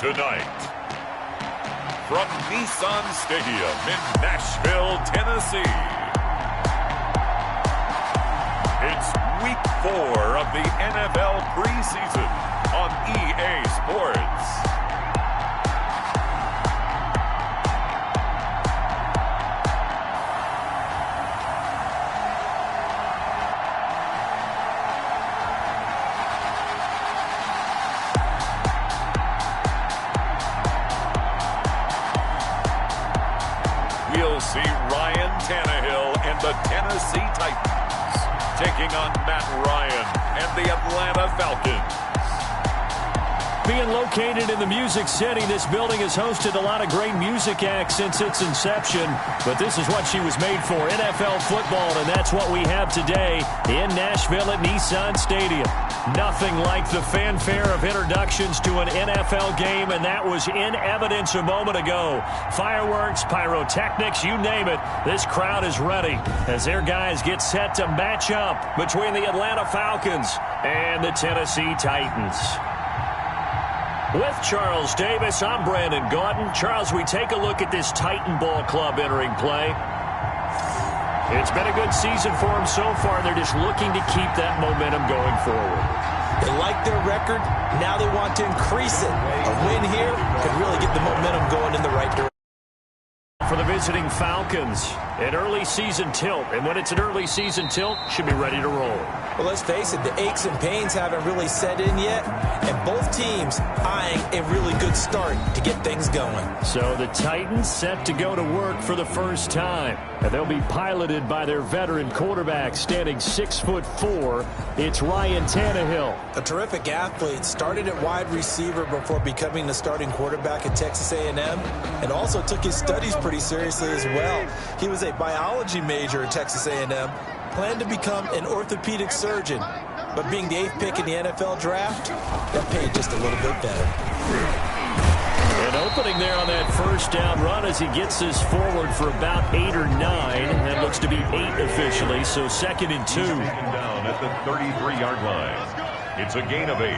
Tonight, from Nissan Stadium in Nashville, Tennessee, it's Week 4 of the NFL Preseason on EA Sports. We'll see Ryan Tannehill and the Tennessee Titans taking on Matt Ryan and the Atlanta Falcons. Being located in the Music City, this building has hosted a lot of great music acts since its inception. But this is what she was made for, NFL football, and that's what we have today in Nashville at Nissan Stadium. Nothing like the fanfare of introductions to an NFL game, and that was in evidence a moment ago. Fireworks, pyrotechnics, you name it. This crowd is ready as their guys get set to match up between the Atlanta Falcons and the Tennessee Titans. With Charles Davis, I'm Brandon Gaudin. Charles, we take a look at this Titan Ball Club entering play. It's been a good season for them so far. They're just looking to keep that momentum going forward. They like their record. Now they want to increase it. A win here could really get the momentum going in the right direction. For the visiting Falcons, an early season tilt. And when it's an early season tilt, should be ready to roll. Well, let's face it, the aches and pains haven't really set in yet. And both teams eyeing a really good start to get things going. So the Titans set to go to work for the first time. And they'll be piloted by their veteran quarterback, standing 6'4". It's Ryan Tannehill. A terrific athlete, started at wide receiver before becoming the starting quarterback at Texas A&M, and also took his studies pretty seriously as well. He was a biology major at Texas A&M, planned to become an orthopedic surgeon, but being the 8th pick in the NFL draft, that paid just a little bit better. An opening there on that first down run as he gets this forward for about 8 or 9. That looks to be 8 officially, so 2nd and 2. Down at the 33-yard line. It's a gain of 8.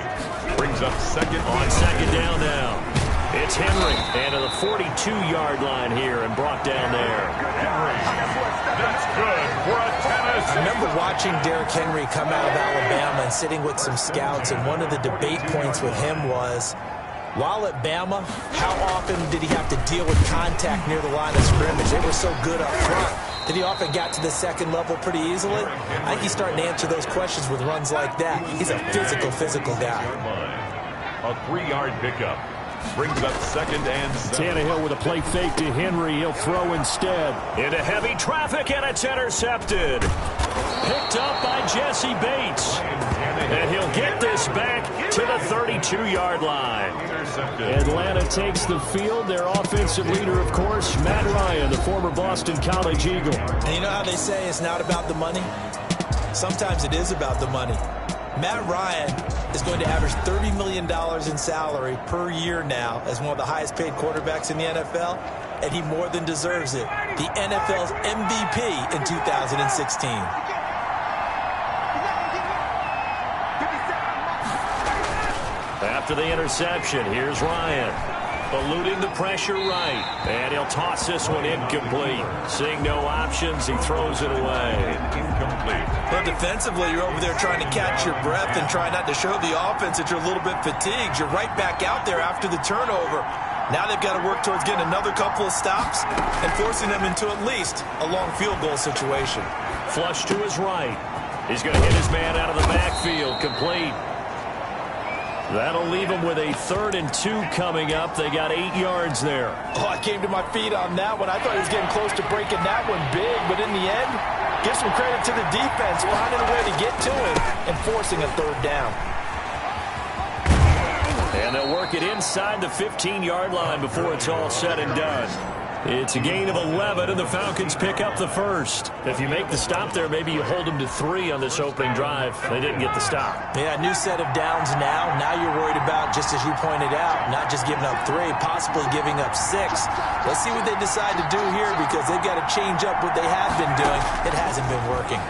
Brings up second on second down now. It's Henry, and to the 42-yard line here and brought down there. Henry, that's good for a Tennessee. I remember watching Derrick Henry come out of Alabama and sitting with some scouts, and one of the debate points with him was, while at Bama, how often did he have to deal with contact near the line of scrimmage? They were so good up front that he often got to the second level pretty easily. I think he's starting to answer those questions with runs like that. He's a physical guy. A 3-yard pickup. Brings up 2nd and 7. Tannehill with a play fake to Henry. He'll throw instead. Into heavy traffic, and it's intercepted. Picked up by Jesse Bates. And he'll get this back to the 32-yard line. Atlanta takes the field. Their offensive leader, of course, Matt Ryan, the former Boston College Eagle. And you know how they say it's not about the money? Sometimes it is about the money. Matt Ryan is going to average $30 million in salary per year now as one of the highest paid quarterbacks in the NFL, and he more than deserves it. The NFL's MVP in 2016. After the interception, here's Ryan. Eluding the pressure right. And he'll toss this one incomplete. Seeing no options, he throws it away. Incomplete. Well, defensively, you're over there trying to catch your breath and try not to show the offense that you're a little bit fatigued. You're right back out there after the turnover. Now they've got to work towards getting another couple of stops and forcing them into at least a long field goal situation. Flush to his right. He's going to hit his man out of the backfield. Complete. That'll leave them with a 3rd and 2 coming up. They got 8 yards there. Oh, I came to my feet on that one. I thought he was getting close to breaking that one big, but in the end, give some credit to the defense, finding a way to get to him and forcing a 3rd down. And they'll work it inside the 15-yard line before it's all said and done. It's a gain of 11, and the Falcons pick up the first. If you make the stop there, maybe you hold them to 3 on this opening drive. They didn't get the stop. Yeah, new set of downs now. Now you're worried about, just as you pointed out, not just giving up 3, possibly giving up 6. Let's see what they decide to do here, because they've got to change up what they have been doing. It hasn't been working.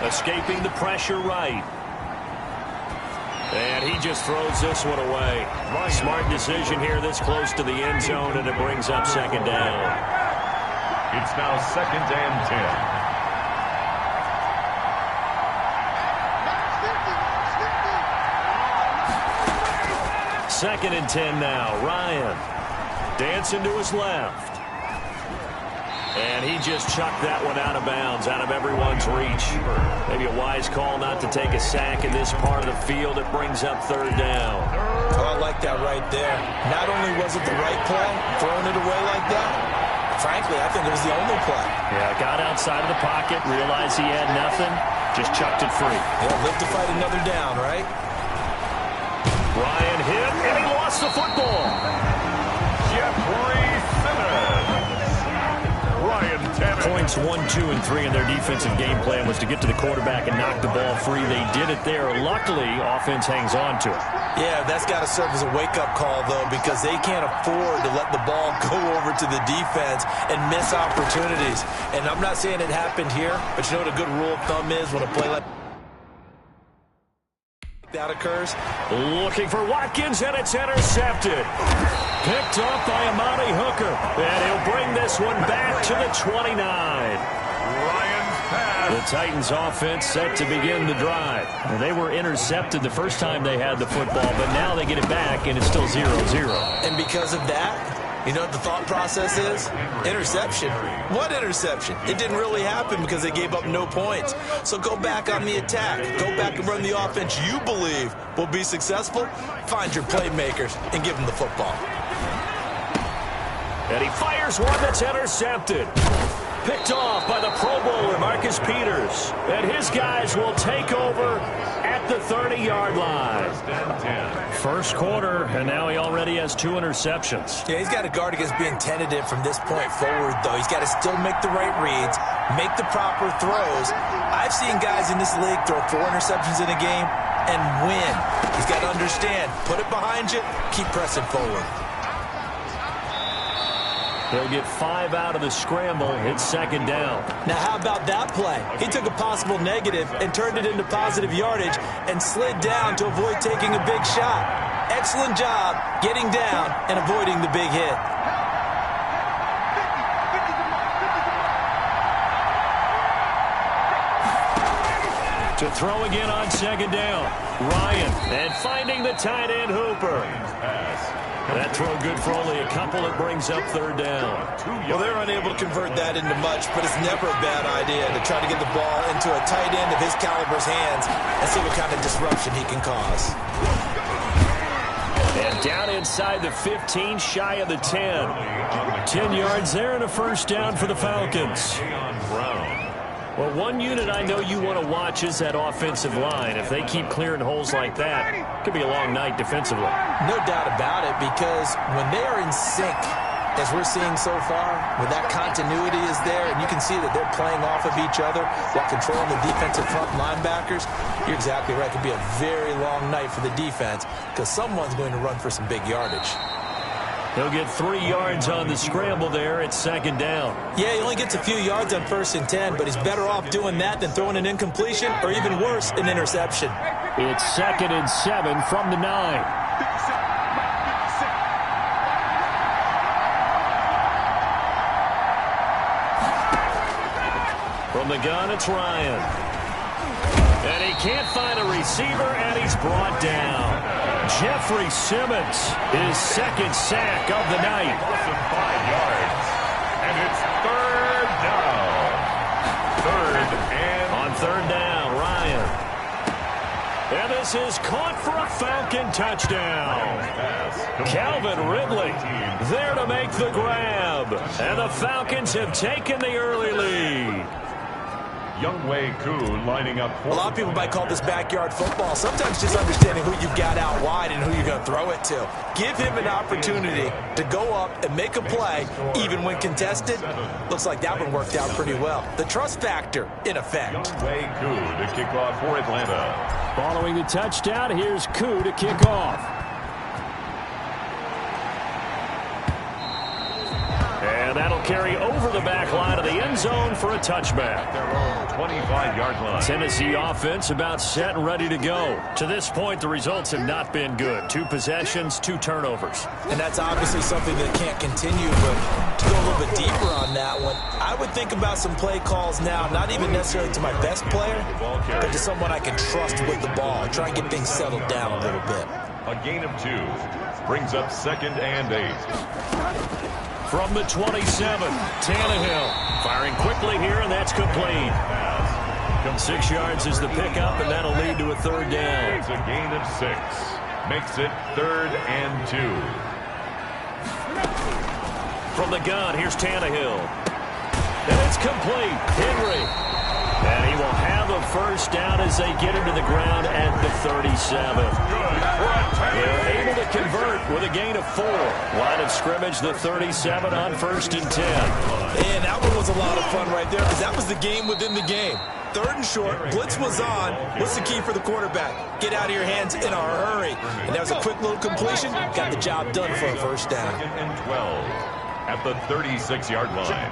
Escaping the pressure right. And he just throws this one away. Smart decision here this close to the end zone, and it brings up second down. It's now 2nd and 10. 2nd and 10 now. Ryan dancing to his left. And he just chucked that one out of bounds, out of everyone's reach. Maybe a wise call not to take a sack in this part of the field. It brings up 3rd down. Oh, I like that right there. Not only was it the right play, throwing it away like that, frankly, I think it was the only play. Yeah, got outside of the pocket, realized he had nothing, just chucked it free. Yeah, live to fight another down, right? Ryan hit, and he lost the football. Jeffrey Simmons. Ryan Tannehill. Points 1, 2, and 3 in their defensive game plan was to get to the quarterback and knock the ball free. They did it there. Luckily, offense hangs on to it. Yeah, that's got to serve as a wake-up call, though, because they can't afford to let the ball go over to the defense and miss opportunities. And I'm not saying it happened here, but you know what a good rule of thumb is when a play like that occurs? Looking for Watkins, and it's intercepted. Picked off by Amani Hooker. And he'll bring this one back to the 29. Ryan's pass. The Titans offense set to begin the drive. And they were intercepted the first time they had the football, but now they get it back, and it's still 0-0. And because of that, you know what the thought process is? Interception. What interception? It didn't really happen because they gave up no points. So go back on the attack. Go back and run the offense you believe will be successful. Find your playmakers and give them the football. And he fires one that's intercepted. Picked off by the Pro Bowler, Marcus Peters. And his guys will take over at the 30-yard line. First quarter, and now he already has 2 interceptions. Yeah, he's got to guard against being tentative from this point forward, though. He's got to still make the right reads, make the proper throws. I've seen guys in this league throw 4 interceptions in a game and win. He's got to understand, put it behind you, keep pressing forward. They'll get 5 out of the scramble. It's second down. Now, how about that play? He took a possible negative and turned it into positive yardage and slid down to avoid taking a big shot. Excellent job getting down and avoiding the big hit. To throw again on second down. Ryan, and finding the tight end Hooper. That throw good for only a couple. It brings up 3rd down. Well, they're unable to convert that into much, but it's never a bad idea to try to get the ball into a tight end of his caliber's hands and see what kind of disruption he can cause. And down inside the 15, shy of the 10. 10 yards there and a first down for the Falcons. Well, one unit I know you want to watch is that offensive line. If they keep clearing holes like that, it could be a long night defensively. No doubt about it, because when they are in sync, as we're seeing so far, when that continuity is there, and you can see that they're playing off of each other while controlling the defensive front linebackers, you're exactly right. It could be a very long night for the defense because someone's going to run for some big yardage. He'll get 3 yards on the scramble there at second down. Yeah, he only gets a few yards on 1st and 10, but he's better off doing that than throwing an incompletion or even worse, an interception. It's 2nd and 7 from the 9. From the gun, it's Ryan. And he can't find a receiver, and he's brought down. Jeffrey Simmons, his 2nd sack of the night. Loss of 5 yards. And it's 3rd down. 3rd and... On 3rd down, Ryan. And this is caught for a Falcon touchdown. Calvin Ridley there to make the grab. And the Falcons have taken the early lead. Younghoe Koo lining up for... A lot of people might call this backyard football. Sometimes just understanding who you've got out wide and who you're going to throw it to. Give him an opportunity to go up and make a play, even when contested. Looks like that one worked out pretty well. The trust factor in effect. Younghoe Koo to kick off for Atlanta. Following the touchdown, here's Koo to kick off. And And that'll carry over the back line of the end zone for a touchback. Their own 25-yard line. Tennessee offense about set and ready to go. To this point, the results have not been good. 2 possessions, 2 turnovers. And that's obviously something that can't continue, but to go a little bit deeper on that one, I would think about some play calls now, not even necessarily to my best player, but to someone I can trust with the ball. Try and get things settled down a little bit. A gain of 2 brings up 2nd and 8. From the 27, Tannehill firing quickly here, and that's complete. 6 yards is the pickup, and that'll lead to a 3rd down. It's a gain of 6. Makes it 3rd and 2. From the gun, here's Tannehill. And it's complete. Henry. And he will have a 1st down as they get into the ground at the 37. They're able to convert with a gain of 4. Line of scrimmage, the 37 on 1st and 10. And that one was a lot of fun right there because that was the game within the game. 3rd and short, blitz was on. What's the key for the quarterback? Get out of your hands in a hurry. And that was a quick little completion. Got the job done for a 1st down. 2nd and 12 at the 36-yard line.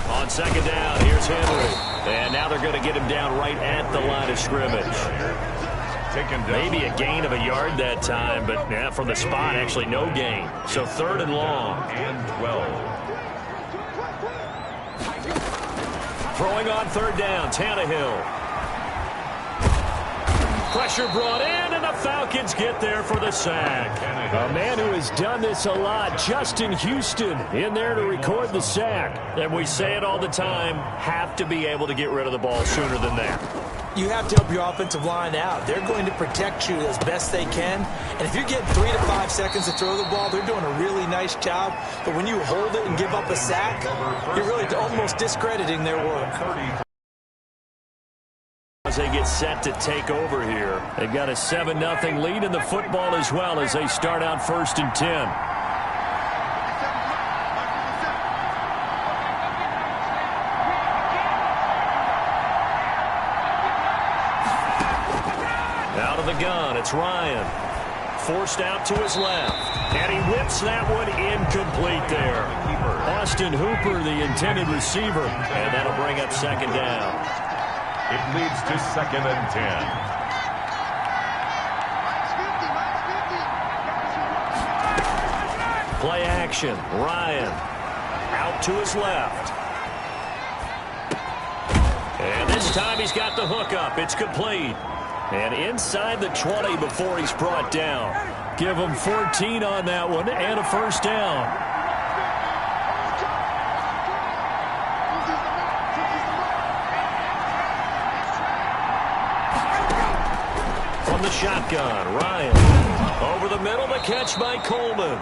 On 2nd down, here's Henry. And now they're going to get him down right at the line of scrimmage. Maybe a gain of a yard that time, but yeah, from the spot, actually no gain. So 3rd and long. And 12. Throwing on 3rd down, Tannehill. Pressure brought in, and the Falcons get there for the sack. A man who has done this a lot, Justin Houston, in there to record the sack. And we say it all the time, have to be able to get rid of the ball sooner than that. You have to help your offensive line out. They're going to protect you as best they can. And if you're getting 3 to 5 seconds to throw the ball, they're doing a really nice job. But when you hold it and give up a sack, you're really almost discrediting their work. As they get set to take over here, they've got a 7-0 lead in the football as well as they start out 1st and 10. Out of the gun, it's Ryan. Forced out to his left. And he whips that one incomplete there. Austin Hooper, the intended receiver. And that'll bring up 2nd down. It leads to 2nd and 10. Play action. Ryan out to his left. And this time he's got the hook up. It's complete. And inside the 20 before he's brought down. Give him 14 on that one and a 1st down. The shotgun, Ryan. Over the middle, the catch by Coleman.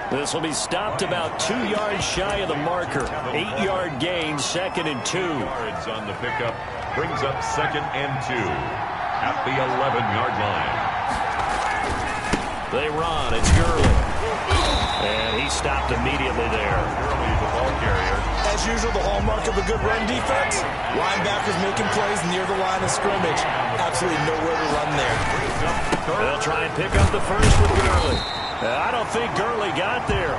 This will be stopped about 2 yards shy of the marker. 8-yard gain, 2nd and 2. Yards on the pickup brings up 2nd and 2 at the 11-yard line. They run, it's Gurley. And he stopped immediately there. Gurley, the ball carrier. As usual, the hallmark of a good run defense, linebackers making plays near the line of scrimmage. Absolutely nowhere to run there. They'll try and pick up the 1st with Gurley. I don't think Gurley got there.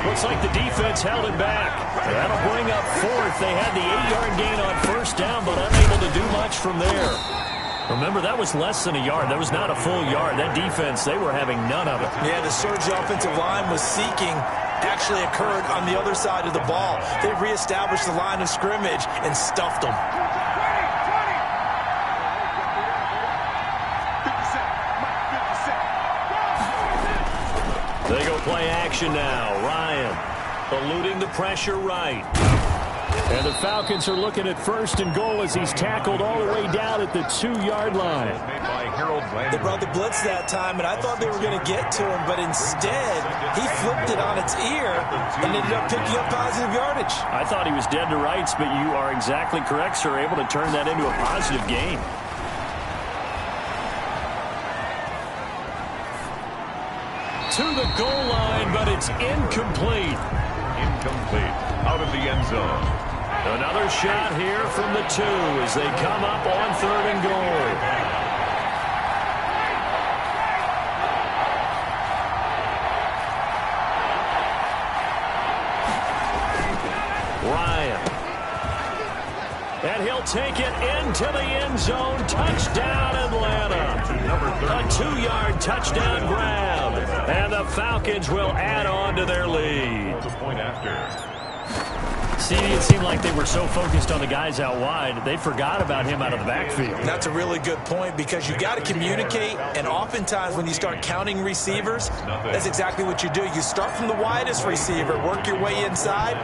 Looks like the defense held him back. That'll bring up 4th. They had the 8-yard gain on 1st down, but unable to do much from there. Remember, that was less than a yard. That was not a full yard. That defense, they were having none of it. Yeah, the surge the offensive line was seeking actually occurred on the other side of the ball. They reestablished the line of scrimmage and stuffed them. They go play action now. Ryan eluding the pressure right. And the Falcons are looking at 1st and goal as he's tackled all the way down at the 2-yard line. They brought the blitz that time, and I thought they were going to get to him, but instead, he flipped it on its ear and ended up picking up positive yardage. I thought he was dead to rights, but you are exactly correct, sir, able to turn that into a positive gain. To the goal line, but it's incomplete. Incomplete. Out of the end zone. Another shot here from the 2 as they come up on 3rd and goal. And he'll take it into the end zone. Touchdown, Atlanta. A 2-yard touchdown grab. And the Falcons will add on to their lead. See, it seemed like they were so focused on the guys out wide, they forgot about him out of the backfield. That's a really good point because you got to communicate, and oftentimes when you start counting receivers, that's exactly what you do. You start from the widest receiver, work your way inside.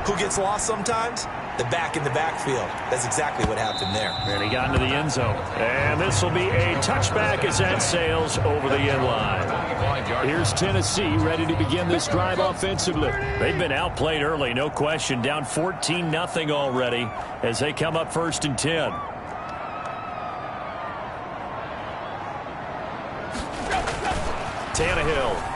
Who gets lost sometimes? The back in the backfield. That's exactly what happened there. And he got into the end zone. And this will be a touchback as that sails over the end line. Here's Tennessee ready to begin this drive offensively. They've been outplayed early, no question. Down 14-0 already as they come up 1st and 10. Tannehill